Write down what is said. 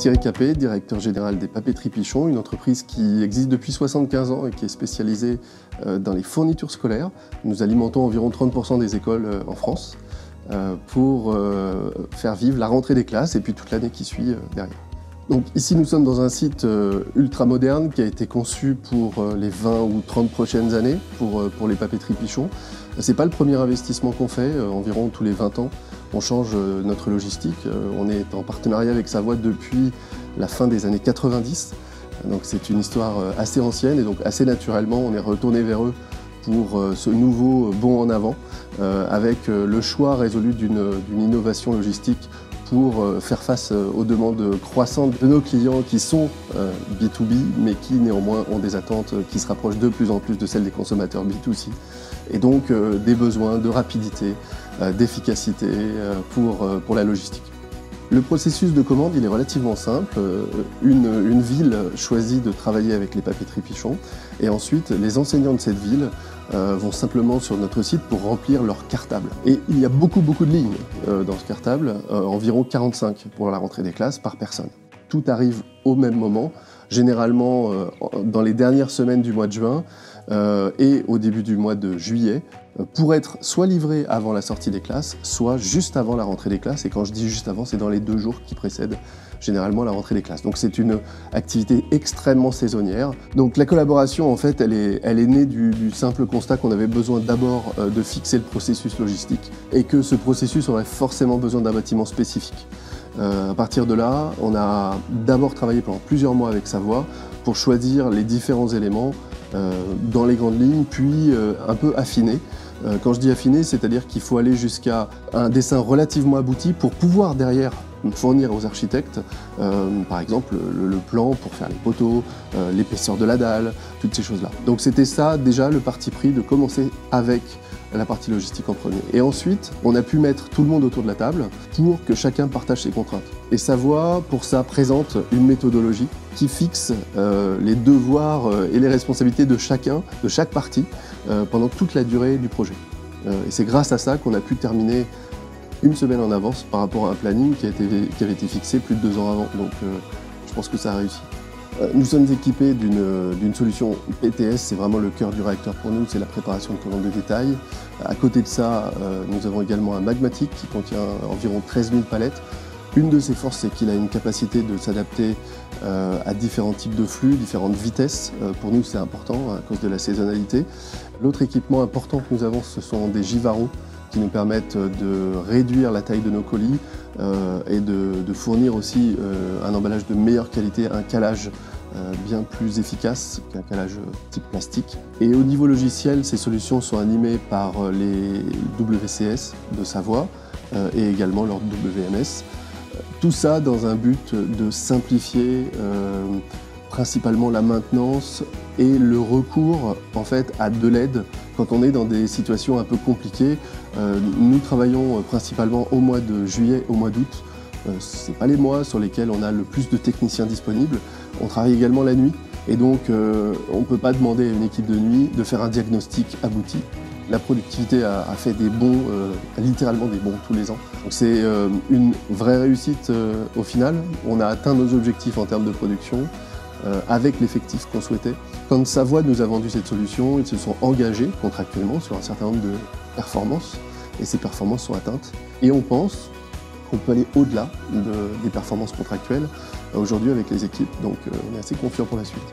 Thierry Capet, directeur général des Papeteries Pichon, une entreprise qui existe depuis 75 ans et qui est spécialisée dans les fournitures scolaires. Nous alimentons environ 30% des écoles en France pour faire vivre la rentrée des classes et puis toute l'année qui suit derrière. Donc ici nous sommes dans un site ultra moderne qui a été conçu pour les 20 ou 30 prochaines années pour les Papeteries Pichon. C'est pas le premier investissement qu'on fait, environ tous les 20 ans. On change notre logistique. On est en partenariat avec Savoie depuis la fin des années 90. Donc c'est une histoire assez ancienne et donc assez naturellement on est retourné vers eux pour ce nouveau bond en avant avec le choix résolu d'une innovation logistique pour faire face aux demandes croissantes de nos clients qui sont B2B mais qui néanmoins ont des attentes qui se rapprochent de plus en plus de celles des consommateurs B2C et donc des besoins de rapidité, d'efficacité pour la logistique. Le processus de commande il est relativement simple. Une ville choisit de travailler avec les Papeteries Pichon et ensuite les enseignants de cette ville vont simplement sur notre site pour remplir leur cartable. Et il y a beaucoup de lignes dans ce cartable, environ 45 pour la rentrée des classes par personne. Tout arrive au même moment, généralement dans les dernières semaines du mois de juin et au début du mois de juillet, pour être soit livré avant la sortie des classes, soit juste avant la rentrée des classes. Et quand je dis juste avant, c'est dans les 2 jours qui précèdent généralement la rentrée des classes. Donc c'est une activité extrêmement saisonnière. Donc la collaboration, en fait, elle est née du simple constat qu'on avait besoin d'abord de fixer le processus logistique et que ce processus aurait forcément besoin d'un bâtiment spécifique. À partir de là, on a d'abord travaillé pendant plusieurs mois avec Savoie pour choisir les différents éléments dans les grandes lignes, puis un peu affiner. Quand je dis affiner, c'est-à-dire qu'il faut aller jusqu'à un dessin relativement abouti pour pouvoir derrière fournir aux architectes, par exemple, le plan pour faire les poteaux, l'épaisseur de la dalle, toutes ces choses-là. Donc c'était ça déjà le parti pris de commencer avec la partie logistique en premier. Et ensuite, on a pu mettre tout le monde autour de la table pour que chacun partage ses contraintes. Et Savoie, pour ça, présente une méthodologie qui fixe les devoirs et les responsabilités de chacun, de chaque partie, pendant toute la durée du projet. Et c'est grâce à ça qu'on a pu terminer une semaine en avance par rapport à un planning qui avait été fixé plus de 2 ans avant. Donc je pense que ça a réussi. Nous sommes équipés d'une solution PTS, c'est vraiment le cœur du réacteur pour nous, c'est la préparation de commandes de détail. À côté de ça, nous avons également un magmatique qui contient environ 13 000 palettes. Une de ses forces, c'est qu'il a une capacité de s'adapter à différents types de flux, différentes vitesses. Pour nous, c'est important à cause de la saisonnalité. L'autre équipement important que nous avons, ce sont des Givaro qui nous permettent de réduire la taille de nos colis et de fournir aussi un emballage de meilleure qualité, un calage bien plus efficace qu'un calage type plastique. Et au niveau logiciel, ces solutions sont animées par les WCS de Savoie et également leur WMS. Tout ça dans un but de simplifier principalement la maintenance et le recours en fait à de l'aide quand on est dans des situations un peu compliquées. Nous travaillons principalement au mois de juillet, au mois d'août. Ce n'est pas les mois sur lesquels on a le plus de techniciens disponibles. On travaille également la nuit et donc on ne peut pas demander à une équipe de nuit de faire un diagnostic abouti. La productivité a fait des bonds, littéralement des bonds tous les ans. Donc c'est une vraie réussite au final. On a atteint nos objectifs en termes de production avec l'effectif qu'on souhaitait. Quand Savoie nous a vendu cette solution, ils se sont engagés contractuellement sur un certain nombre de performances et ces performances sont atteintes. Et on pense qu'on peut aller au-delà des performances contractuelles aujourd'hui avec les équipes, donc on est assez confiant pour la suite.